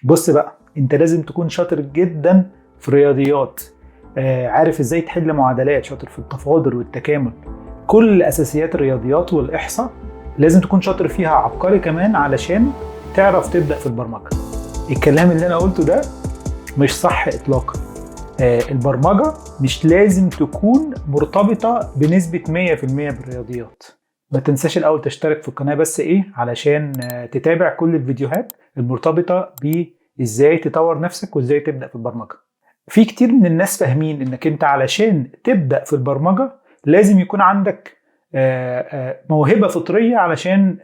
بص بقى، انت لازم تكون شاطر جدا في الرياضيات، عارف ازاي تحل معادلات، شاطر في التفاضل والتكامل، كل اساسيات الرياضيات والاحصاء لازم تكون شاطر فيها، عبقري كمان علشان تعرف تبدأ في البرمجة. الكلام اللي انا قلته ده مش صح اطلاقا. البرمجة مش لازم تكون مرتبطة بنسبة 100% بالرياضيات. ما تنساش الاول تشترك في القناة بس علشان تتابع كل الفيديوهات المرتبطة بازاي تطور نفسك وازاي تبدأ في البرمجة. في كتير من الناس فاهمين انك انت علشان تبدأ في البرمجة لازم يكون عندك موهبة فطرية علشان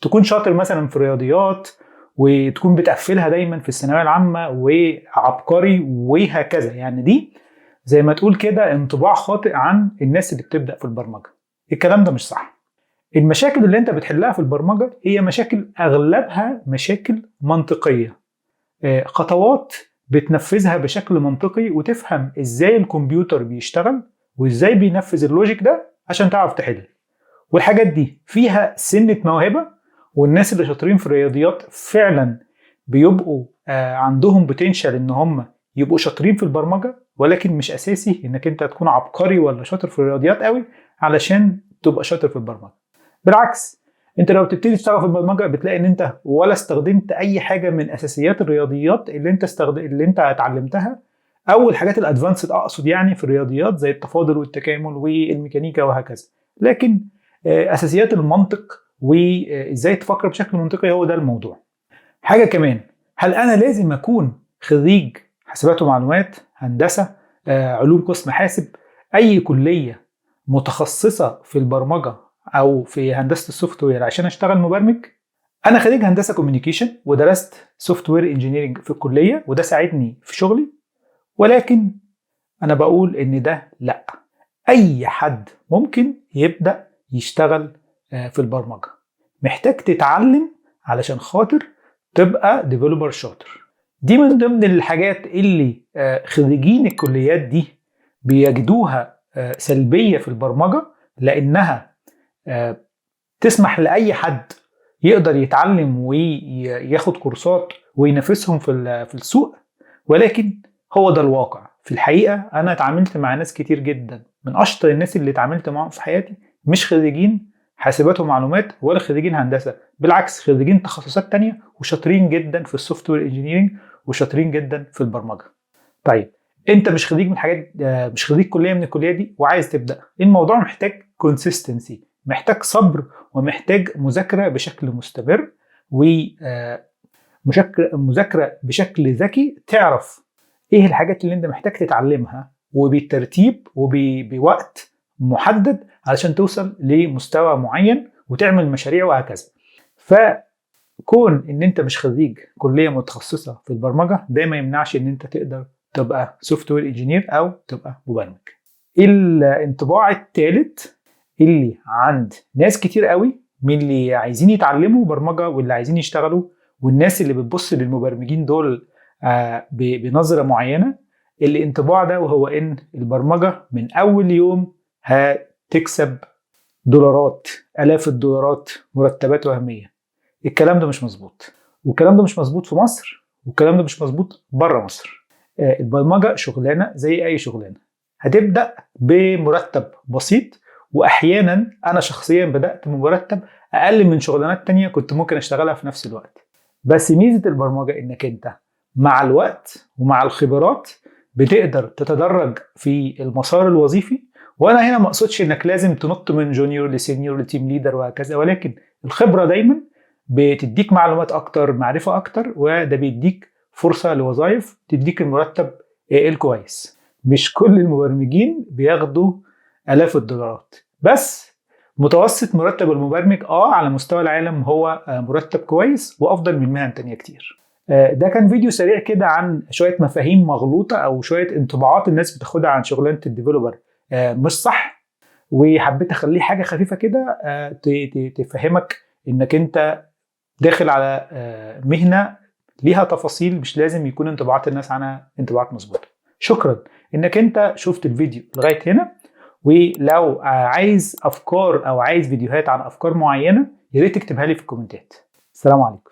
تكون شاطر مثلا في الرياضيات وتكون بتقفلها دايما في الثانوية العامة وعبقري وهكذا. يعني دي زي ما تقول كده انطباع خاطئ عن الناس اللي بتبدأ في البرمجة. الكلام ده مش صح. المشاكل اللي انت بتحلها في البرمجة هي مشاكل اغلبها مشاكل منطقية، خطوات بتنفذها بشكل منطقي وتفهم ازاي الكمبيوتر بيشتغل وازاي بينفذ اللوجيك ده عشان تعرف تحل. والحاجات دي فيها سنة موهبة، والناس اللي شاطرين في الرياضيات فعلا بيبقوا عندهم بوتنشال ان هم يبقوا شاطرين في البرمجة، ولكن مش اساسي انك انت تكون عبقري ولا شاطر في الرياضيات قوي علشان تبقى شاطر في البرمجة. بالعكس، انت لو بتبتدي تشتغل في البرمجة بتلاقي ان انت ولا استخدمت اي حاجة من اساسيات الرياضيات اللي انت اتعلمتها، او الحاجات الادفانسد اقصد يعني في الرياضيات زي التفاضل والتكامل والميكانيكا وهكذا، لكن اساسيات المنطق وازاي تفكر بشكل منطقي هو ده الموضوع. حاجه كمان، هل انا لازم اكون خريج حاسبات ومعلومات، هندسه، علوم قسم حاسب، اي كليه متخصصه في البرمجه او في هندسه السوفت وير عشان اشتغل مبرمج؟ انا خريج هندسه كوميونيكيشن ودرست سوفت وير انجينيرنج في الكليه وده ساعدني في شغلي، ولكن انا بقول ان ده لا، اي حد ممكن يبدأ يشتغل في البرمجة. محتاج تتعلم علشان خاطر تبقى ديفلوبر شاطر. دي من ضمن الحاجات اللي خريجين الكليات دي بيجدوها سلبية في البرمجة، لأنها تسمح لأي حد يقدر يتعلم وياخد كورسات وينافسهم في السوق، ولكن هو ده الواقع. في الحقيقة أنا اتعاملت مع ناس كتير جدا، من أشطر الناس اللي اتعاملت معهم في حياتي مش خريجين حاسبات ومعلومات ولا خريجين هندسة، بالعكس خريجين تخصصات تانية وشاطرين جدا في السوفت وير انجينيرنج وشاطرين جدا في البرمجة. طيب انت مش خريج من حاجات، مش خريج كلية من الكلية دي وعايز تبدأ، الموضوع محتاج كونسيستنسي، محتاج صبر ومحتاج مذاكرة بشكل مستمر ومذاكرة بشكل ذكي، تعرف ايه الحاجات اللي انت محتاج تتعلمها وبالترتيب وبوقت محدد علشان توصل لمستوى معين وتعمل مشاريع وهكذا. فكون ان انت مش خريج كلية متخصصة في البرمجة ده ما يمنعش ان انت تقدر تبقى سوفت وير انجينير او تبقى مبرمج. الانطباع الثالث اللي عند ناس كتير قوي من اللي عايزين يتعلموا برمجة واللي عايزين يشتغلوا والناس اللي بتبص للمبرمجين دول بنظرة معينة، الانطباع ده وهو ان البرمجة من اول يوم هتكسب دولارات، الاف الدولارات، مرتبات وهمية. الكلام ده مش مظبوط، والكلام ده مش مظبوط في مصر، والكلام ده مش مظبوط بره مصر. البرمجة شغلانة زي اي شغلانة، هتبدأ بمرتب بسيط، واحيانا انا شخصيا بدأت بمرتب اقل من شغلانات تانية كنت ممكن اشتغلها في نفس الوقت. بس ميزة البرمجة انك انت مع الوقت ومع الخبرات بتقدر تتدرج في المسار الوظيفي. وانا هنا ما اقصدش انك لازم تنط من جونيور لسينيور لتيم ليدر وهكذا، ولكن الخبرة دايما بتديك معلومات اكتر، معرفة اكتر، وده بيديك فرصة لوظائف تديك المرتب الكويس. مش كل المبرمجين بياخدوا آلاف الدولارات، بس متوسط مرتب المبرمج على مستوى العالم هو مرتب كويس وافضل من مهن تانية كتير. ده كان فيديو سريع كده عن شوية مفاهيم مغلوطة او شوية انطباعات الناس بتاخدها عن شغلانة الديفلوبر مش صح، وحبيت اخليه حاجة خفيفة كده تفهمك انك انت داخل على مهنة ليها تفاصيل، مش لازم يكون انطباعات الناس عنها انطباعات مظبوطة. شكرا انك انت شفت الفيديو لغاية هنا، ولو عايز افكار او عايز فيديوهات عن افكار معينة يا ريت تكتبها لي في الكومنتات. السلام عليكم.